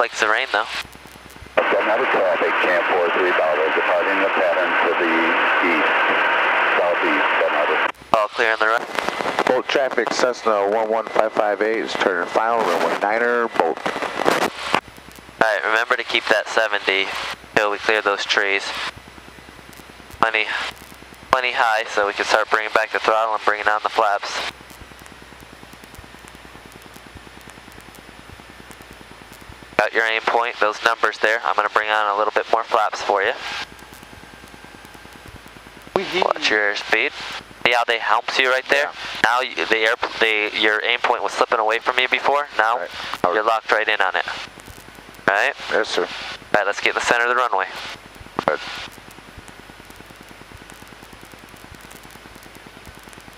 flakes of rain though. I've got another traffic, Camp 43 Bravo, departing the pattern to the east, southeast, another. All clear on the right. Bolt traffic, Cessna 11558 is turning final, runway 9er, bolt. Alright, remember to keep that 70 till we clear those trees. Plenty high so we can start bringing back the throttle and bringing on the flaps. Got your aim point, those numbers there. I'm going to bring on a little bit more flaps for you. Watch your airspeed. See how they helped you right there? Yeah. Now your aim point was slipping away from you before. Now right. You're locked right in on it. Right? Yes, sir. Alright, let's get in the center of the runway. Good.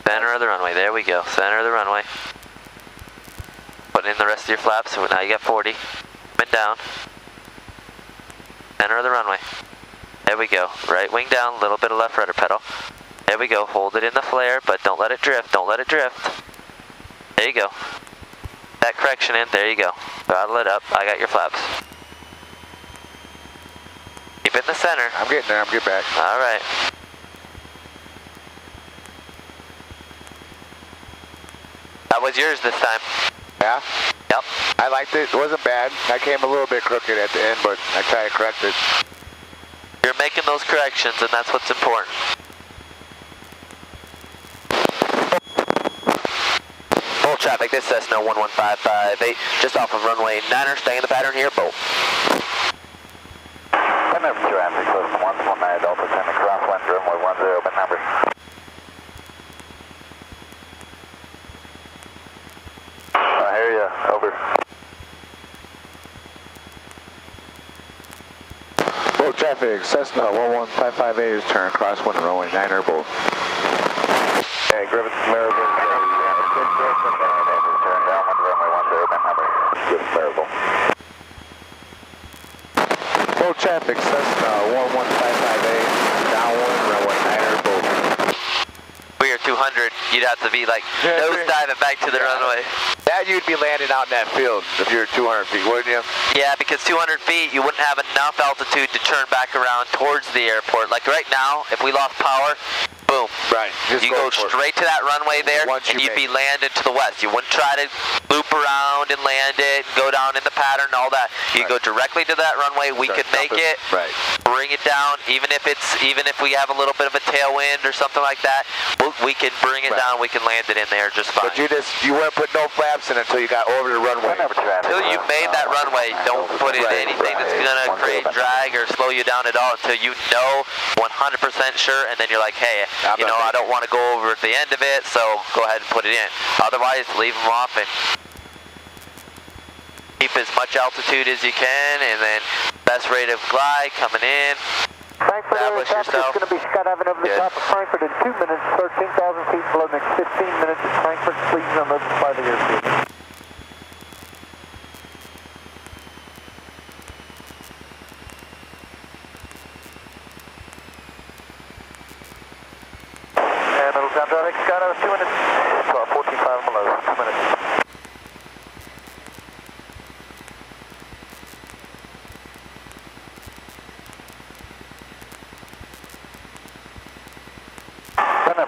Center of the runway, there we go. Center of the runway. Put in the rest of your flaps, so now you got 40. Coming down. Center of the runway. There we go. Right wing down, a little bit of left rudder pedal. There we go. Hold it in the flare, but don't let it drift. Don't let it drift. There you go. That correction in, there you go. Throttle it up. I got your flaps. Keep it in the center. I'm getting there. I'm getting back. All right. That was yours this time. Yeah? Yep. I liked it. It wasn't bad. I came a little bit crooked at the end, but I tried to correct it. You're making those corrections, and that's what's important. Full traffic, this Cessna 11558, just off of runway 9er, stay in the pattern here, bolt. MF traffic, Cessna 119 Delta, turning crosswind, runway 10, open number. I hear ya, over. Bolt traffic, Cessna 11558 is turn crosswind, runway 9er, bolt. Hey, Griffith, Maryville. Turn downwind, runway 10, open number. Griffith, Maryville. Bolt traffic, Cessna 11558, downwind, runway 9er, bolt. We are 200, you'd have to be like nose diving back to the runway. That you'd be landing out in that field if you were 200 feet, wouldn't you? Yeah, because 200 feet, you wouldn't have enough altitude to turn back around towards the airport. Like right now, if we lost power, boom. Right. You go straight to that runway there, and you'd be landed to the west. You wouldn't try to loop around and land it, and go down in the pattern, all that. You go directly to that runway. We can make it, bring it down, even if we have a little bit of a tailwind or something like that. We can bring it down. We can land it in there just fine. But you wouldn't put no flaps in until you got over the runway. Until you made that runway, don't put in anything that's gonna create drag or slow you down at all until you know 100% sure, and then you're like, hey, you know, I don't want to go over at the end of it, so go ahead and put it in. Otherwise, leave them off and keep as much altitude as you can, and then best rate of glide coming in. Frankfurt Air traffic is going to be skydiving over the top of Frankfurt in 2 minutes, 13,000 feet below the next 15 minutes at Frankfurt, please on the by the airfield. And middle ground traffic, skydive 2 minutes, 14.5 below, 2 minutes.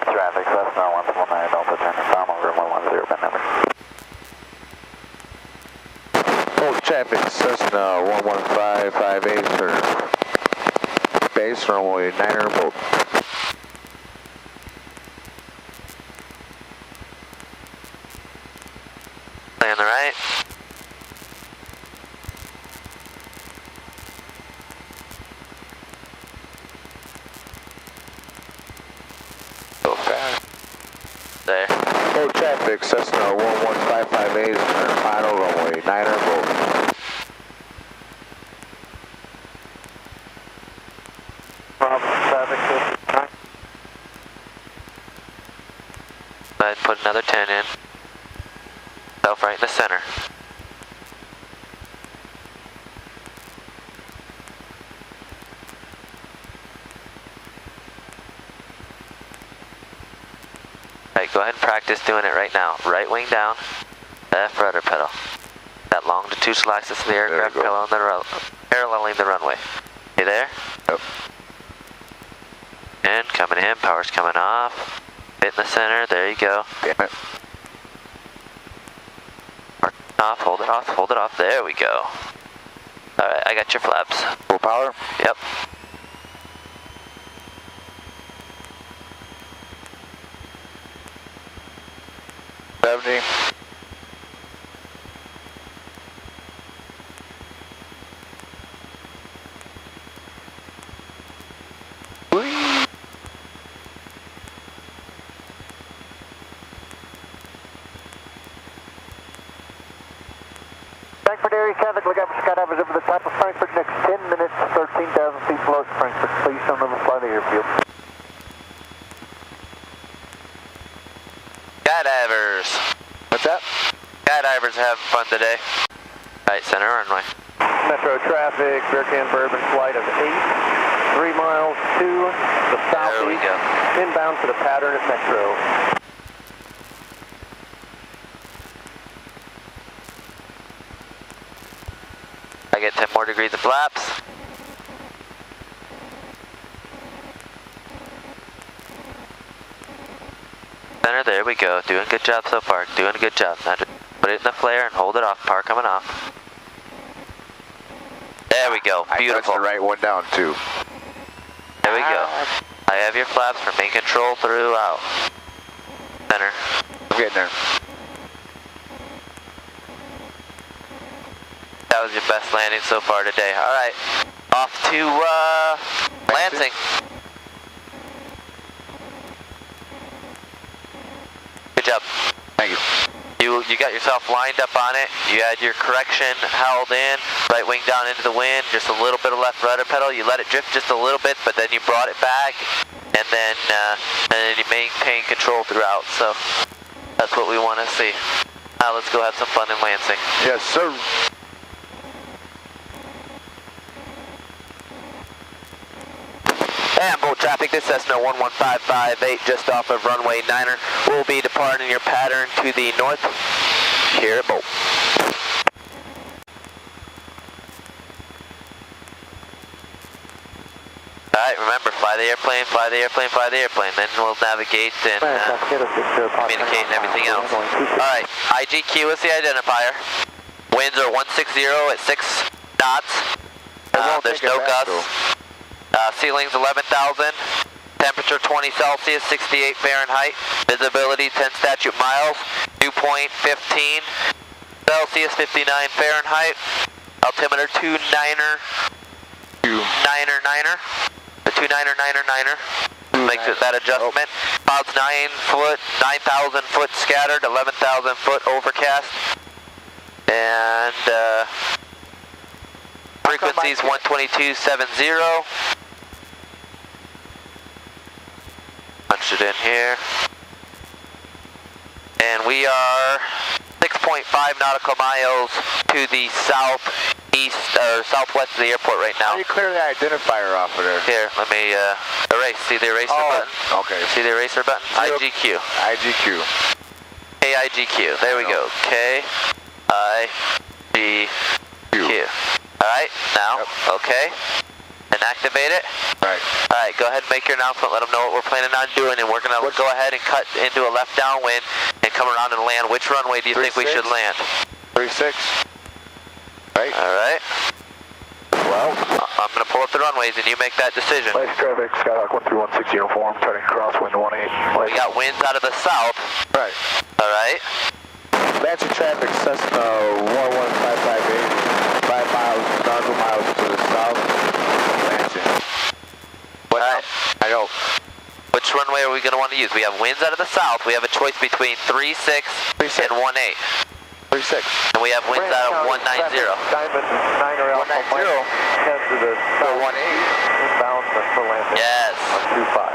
Traffic, Cessna 119 Delta, turning normal, runway 10, open number. Bolt traffic, Cessna 11558, turn base, runway 9er, bolt. Stay on the right. There. Bolt traffic, Cessna 11558, turn final, runway 9er, bolt. Traffic, Go ahead and put another 10 in. Self right in the center. Alright, go ahead and practice doing it right now. Right wing down, left rudder pedal. That long longitudinal axis of the aircraft paralleling the runway. You there? Yep. And coming in, power's coming off. Hit in the center, there you go. Damn it. Off, hold it off, hold it off. There we go. Alright, I got your flaps. Full power? Yep. $70. Frankfurt area traffic, look out for skydivers over the top of Frankfurt next 10 minutes, 13,000 feet below Frankfurt. Please don't overfly the airfield. Skydivers. What's that? Skydivers having fun today. Right, center runway. Metro traffic, Bearcan Bourbon flight of 8, 3 miles to the southeast. There we go. Inbound to the pattern at Metro. I get 10 more degrees of flaps. Center, there we go. Doing a good job so far. Doing a good job. Now just put it in the flare and hold it off. Power coming off. There we go. Beautiful. I touched the right one down too. There we go. I have your flaps for main control throughout. Center. I'm getting there. That was your best landing so far today. Alright. Off to Lansing. Good job. Thank you. You got yourself lined up on it. You had your correction held in, right wing down into the wind, just a little bit of left rudder pedal. You let it drift just a little bit, but then you brought it back, and then you maintained control throughout. So that's what we want to see. Now let's go have some fun in Lansing. Yes, sir. And boat traffic, this Cessna 11558 just off of runway 9er. We'll be departing your pattern to the north here at Bolt. Alright, remember, fly the airplane, fly the airplane, fly the airplane. Then we'll navigate and communicate and everything else. Alright, IGQ is the identifier. Winds are 160 at 6 knots. There's no gusts. Ceiling's 11,000. Temperature 20 Celsius, 68 Fahrenheit. Visibility 10 statute miles. Dew point 15 Celsius, 59 Fahrenheit. Altimeter 29er. 9er. The 29er. Makes it that adjustment. Clouds 9,000 foot scattered, 11,000 foot overcast. And frequencies 122.70. Punch it in here. And we are 6.5 nautical miles to the southwest of the airport right now. How do you clear the identifier off of there? Here, let me erase. See the eraser button? Okay. See the eraser button? IGQ. IGQ. KIGQ. There we go. KIGQ. Alright, now, okay. And activate it. Right. Alright, go ahead and make your announcement. Let them know what we're planning on doing, and we're going to go ahead and cut into a left downwind and come around and land. Which runway do you think we should land? 36. Right. Alright. Well, I'm going to pull up the runways, and you make that decision. Nice traffic, Skyhawk 13160 uniform, turning crosswind 18. We got winds out of the south. Right. Alright. Lansing traffic, Cessna 11558. 5 nautical miles to the south. Lansing. Alright. I know. Which runway are we going to want to use? We have winds out of the south. We have a choice between 36 and 18. 36. And we have winds out of 190. Diamond 9er Alpha 190. Head to the south. 18. Inbound for Lansing. Yes. 125.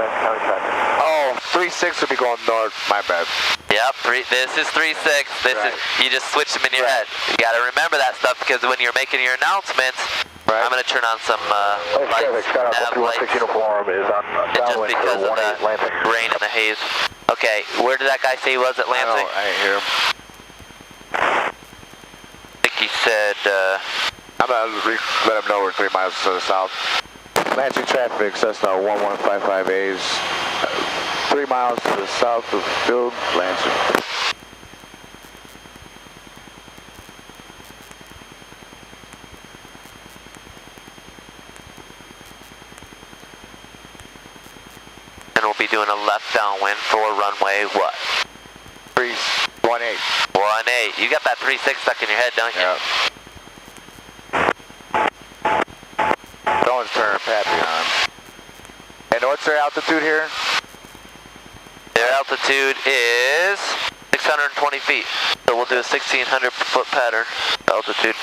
Grand County traffic. Oh, 36 would be going north. My bad. Yep, this is 36. This Right. is, you just switch them in your head. You got to remember that stuff, because when you're making your announcements, Right. I'm going to turn on some Nice lights, traffic, Skyhawk nav 13160 lights, uniform is on just downwind because for of the 18 Lansing. rain and the haze. Okay, where did that guy say he was at Lansing? I didn't hear him. said, I'm going to let them know we're 3 miles to the south. Lansing traffic, Cessna 11558 is 3 miles to the south of field, Lansing. and we'll be doing a left downwind for runway what? 318. 18. You got that 36 stuck in your head, don't you? Yep. Someone's turning Pappy on. And what's their altitude here? Their altitude is 620 feet. So we'll do a 1600 foot pattern altitude.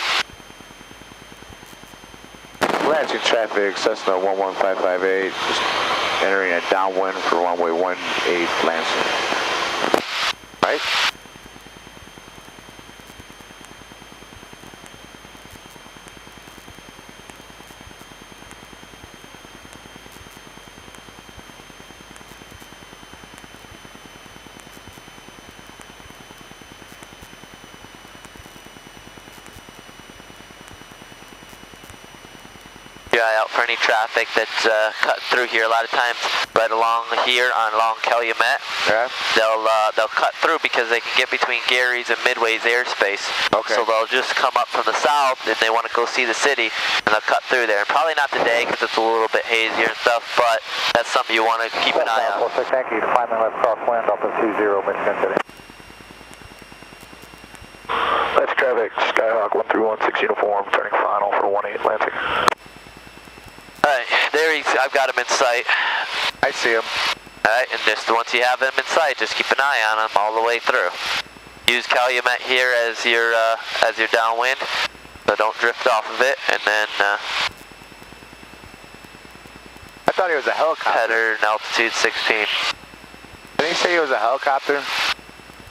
Lansing traffic, Cessna 11558, just entering a downwind for runway 18 Lansing. Right? Eye out for any traffic that's cut through here. A lot of times, right along here along Calumet, Yeah. they'll cut through because they can get between Gary's and Midway's airspace. Okay. So they'll just come up from the south and they want to go see the city, and they'll cut through there. And probably not today because it's a little bit hazier and stuff, but that's something you want to keep an eye on. 46, thank you. 5 minute left crosswind, Delta 20, Michigan City. That's traffic, Skyhawk 131, 6 uniform, turning final for 18 Lansing. Alright, there I've got him in sight. I see him. Alright, and just once you have him in sight, just keep an eye on him all the way through. Use Calumet here as your downwind, so don't drift off of it, and then I thought he was a helicopter. pattern altitude 16. Didn't he say he was a helicopter?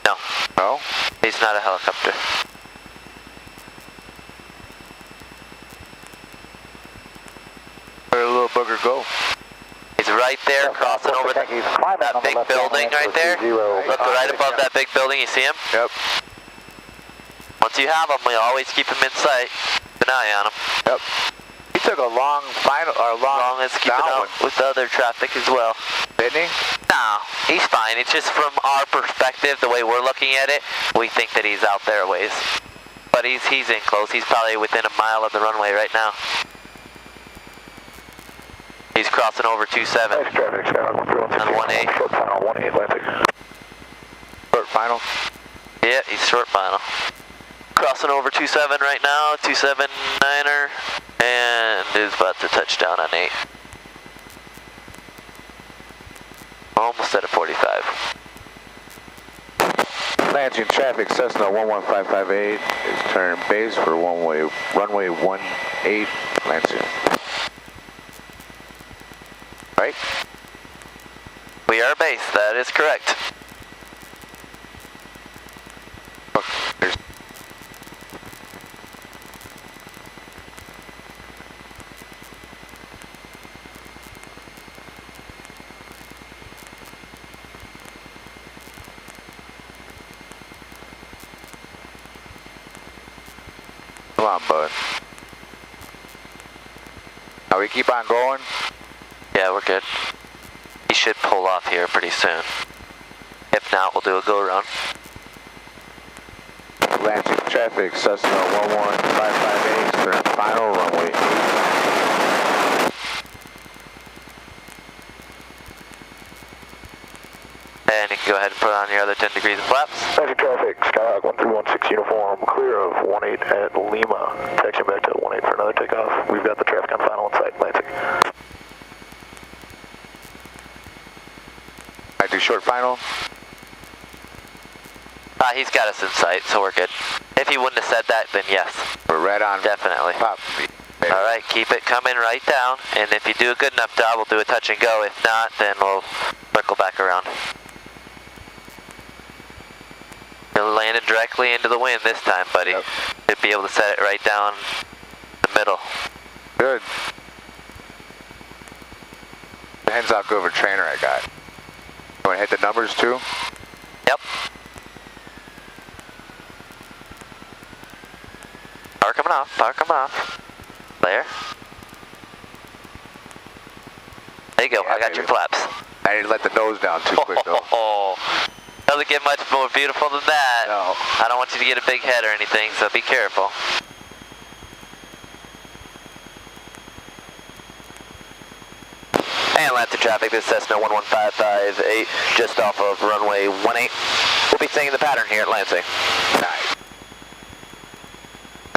No, No? he's not a helicopter. Where'd a little booger go? He's right there, crossing over that big building right there. Look right above that big building, you see him? Yep. Once you have him, we'll always keep him in sight. Keep an eye on him. Yep. He took a long final, or long As long as keep it out with the other traffic as well. didn't he? No, he's fine. It's just from our perspective, the way we're looking at it, we think that he's out there a ways. But he's in close. He's probably within a mile of the runway right now. He's crossing over 27 Nice traffic, Skyhawk 131, on 18. short final 18 Lansing. Short final. Yeah, he's short final. Crossing over 27 right now, 279er, and is about to touch down on 8. Almost at a 45. Lansing traffic, Cessna 11558 is turning base for runway 18 Lansing. Right? We are base, that is correct. Look, there's Come on, bud. Now we keep on going. Yeah, we're good. He should pull off here pretty soon. If not, we'll do a go around. Lansing traffic, Cessna 11558 is turning final runway 18. And you can go ahead and put on your other 10 degrees of flaps. Nice traffic, Skyhawk 131, 6 uniform, clear of 18 at Lima. Taxiing back to 18 for another takeoff. We've got the traffic on final in sight, Lansing. I do short final. He's got us in sight, so we're good. If he wouldn't have said that, then yes, We're right on. definitely. Pop. All right, keep it coming right down, and if you do a good enough job, we'll do a touch and go. If not, then we'll circle back around. You're landing directly into the wind this time, buddy. Yep. You'll be able to set it right down the middle. Good. Hands out over trainer I got. You want to hit the numbers too? Yep. coming off, power coming off. There. There you go, Yeah, I got baby. your flaps. I didn't let the nose down too quick though. Doesn't get much more beautiful than that. No. I don't want you to get a big head or anything, so be careful. And Lansing traffic, this is Cessna 11558, just off of runway 18. We'll be staying in the pattern here at Lansing. Nice.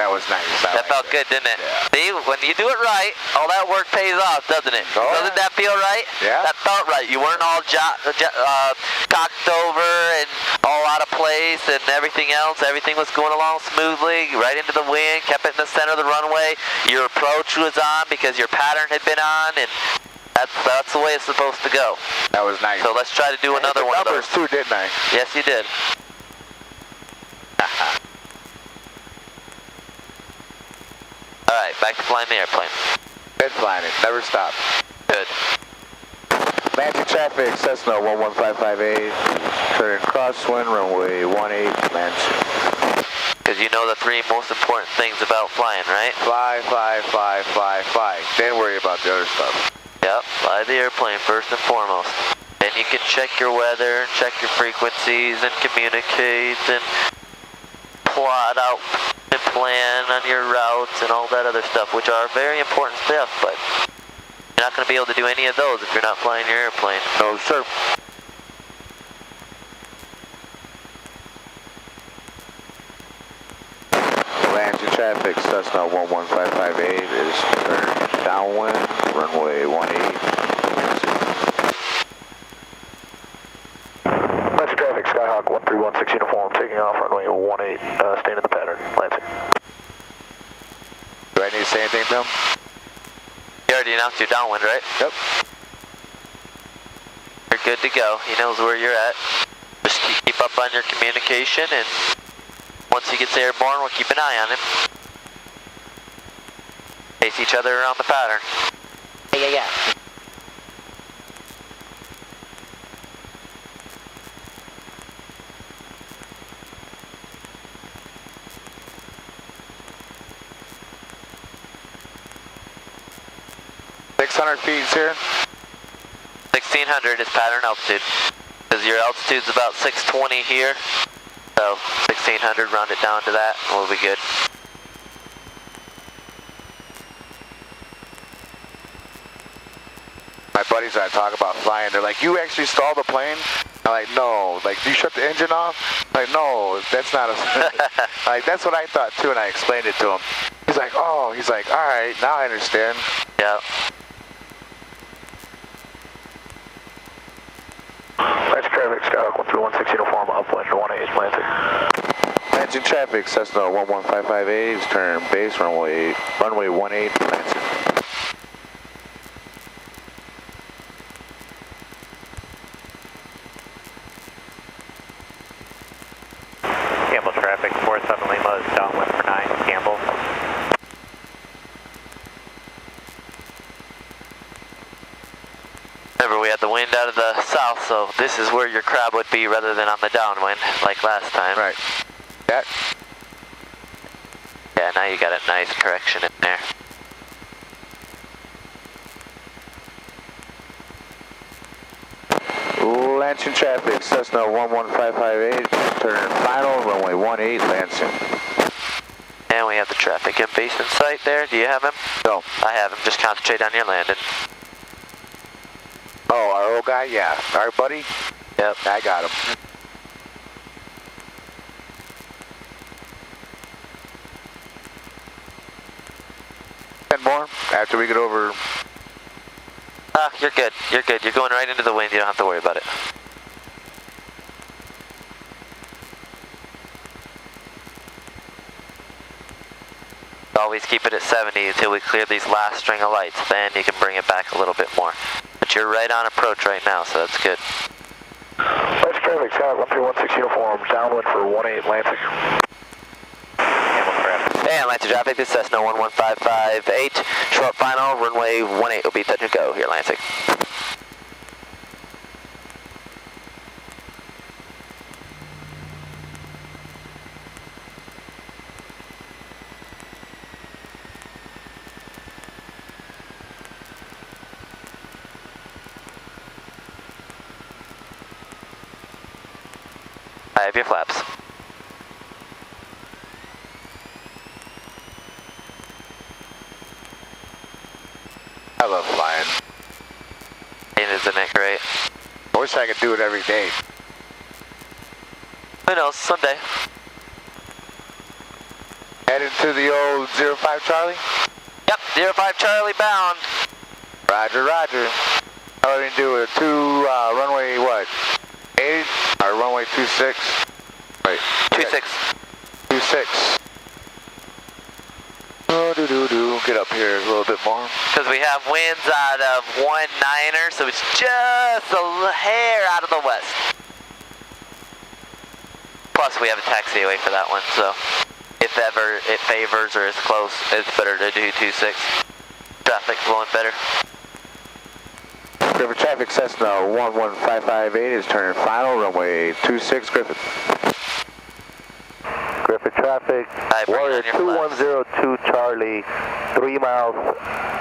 That was nice. That felt good, didn't it? Yeah. See, when you do it right, all that work pays off, doesn't it? Oh, doesn't that feel right? Yeah. That felt right. You weren't all cocked over and all out of place and everything else. Everything was going along smoothly, right into the wind, kept it in the center of the runway. Your approach was on because your pattern had been on, and that's the way it's supposed to go. That was nice. So let's try to do another one of those. Numbers too, didn't I? Yes, you did. All right, back to flying the airplane. Been flying it, never stopped. Good. Lansing traffic, Cessna 11558, turn crosswind, runway 18, Lansing. Because you know the three most important things about flying, right? Fly, fly, fly, fly, fly. Then worry about the other stuff. Yep, fly the airplane first and foremost. Then you can check your weather, check your frequencies, and communicate, and plot out and plan on your routes and all that other stuff, which are very important stuff, but you're not going to be able to do any of those if you're not flying your airplane. No, sir. Lansing traffic, Cessna 11558 is turning downwind, runway 18. Lansing traffic, Skyhawk 1316 uniform, taking off runway 18, staying in the pattern, Lansing. Do I need to say anything to him? You already announced your downwind, right? Yep. You're good to go. He knows where you're at. Just keep up on your communication, and once he gets airborne, we'll keep an eye on him. Face each other around the pattern. Yeah. 600 feet here. 1600 is pattern altitude. Because your altitude's about 620 here. So 1600, round it down to that, and we'll be good. My buddies and I talk about flying. They're like, "You actually stalled the plane?" I'm like, "No." Like, "Do you shut the engine off?" I'm like, "No, that's not a." Like, that's what I thought too, and I explained it to him. He's like, "Oh," he's like, "All right, now I understand." Yeah. Lansing traffic, Skyhawk 1316 uniform, upwind 18 Lansing. Lansing traffic, Cessna 11558 is turn base runway 18 Lansing. Campbell traffic, 47 Lima is downwind for 9, Campbell. Remember, we had the wind out of the south, so this is where your crab would be rather than on the downwind, like last time. Right. That. Yeah, now you got a nice correction in there. Lansing traffic, Cessna 11558, turn final, runway 18 Lansing. And we have the traffic in base in sight there. Do you have him? No. I have him. Just concentrate on your landing. Oh, our old guy? Yeah. Our buddy? Yep. I got him. And more after we get over. You're good. You're good. You're going right into the wind. You don't have to worry about it. Always keep it at 70 until we clear these last string of lights. Then you can bring it back a little bit more. But you're right on approach right now, so that's good. Lansing traffic, Skyhawk 1316 uniform, downwind for 18 Lansing. Campbell traffic. And Lansing traffic, this is Cessna 11558. Short final, runway 18 will be touch and go here, Lansing. I have your flaps. I love flying. Isn't it great? I wish I could do it every day. Who knows, someday. Heading to the old 05 Charlie? Yep, 05 Charlie bound. Roger, roger. How are we do it? Runway what? 8 or runway 26? Wait. 26. 26. Oh, do. Get up here a little bit more. Because we have winds out of 19er, so it's just a hair out of the west. Plus, we have a taxiway for that one, so if ever it favors or is close, it's better to do 26. Traffic flowing better. Griffith traffic, Cessna 11558 is turning final, runway 26, Griffith. Griffith traffic, Warrior 2102 Charlie, 3 miles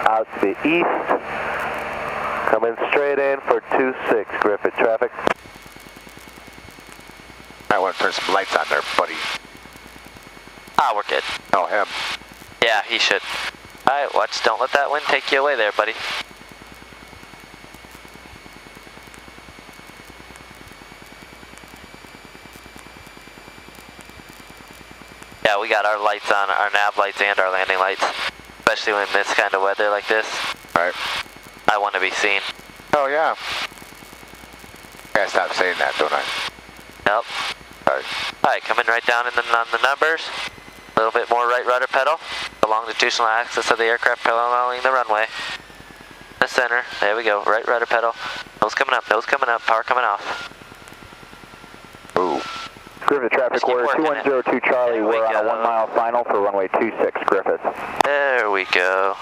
out to the east. Coming straight in for 26, Griffith traffic. I want to turn some lights on there, buddy. Ah, we're good. Oh, him. Yeah, he should. Alright, watch, don't let that wind take you away there, buddy. Yeah, we got our lights on, our nav lights and our landing lights. Especially when this kind of weather like this. Alright. I want to be seen. Oh, yeah. Gotta stop saying that, don't I? Yep. Alright, coming right down on the numbers. A little bit more right rudder pedal. The longitudinal axis of the aircraft paralleling the runway. The center. There we go. Right rudder pedal. Nose coming up, power coming off. Ooh. Griffith traffic, Warrior 2102 Charlie, we're on a 1 mile final for runway 26, Griffith. There we go.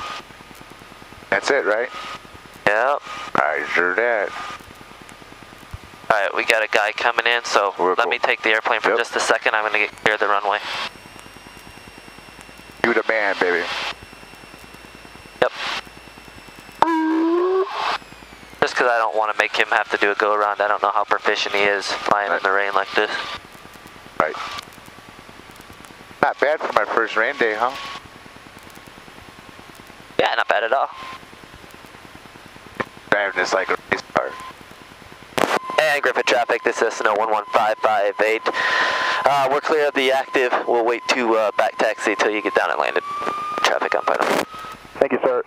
That's it, right? Yep. Roger that. Alright, we got a guy coming in, so let me take the airplane for just a second. I'm going to get clear of the runway. You the man, baby. Yep. Just because I don't want to make him have to do a go-around. I don't know how proficient he is flying in the rain like this. Right. Not bad for my first rain day, huh? Yeah, not bad at all. Driving this like a race car. And Griffith traffic, this is Cessna 11558. We're clear of the active. We'll wait to back taxi till you get down and landed. Traffic on final. Thank you, sir.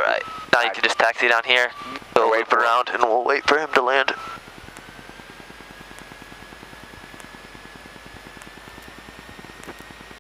Alright, now you can just taxi down here. We'll loop around and we'll wait for him to land.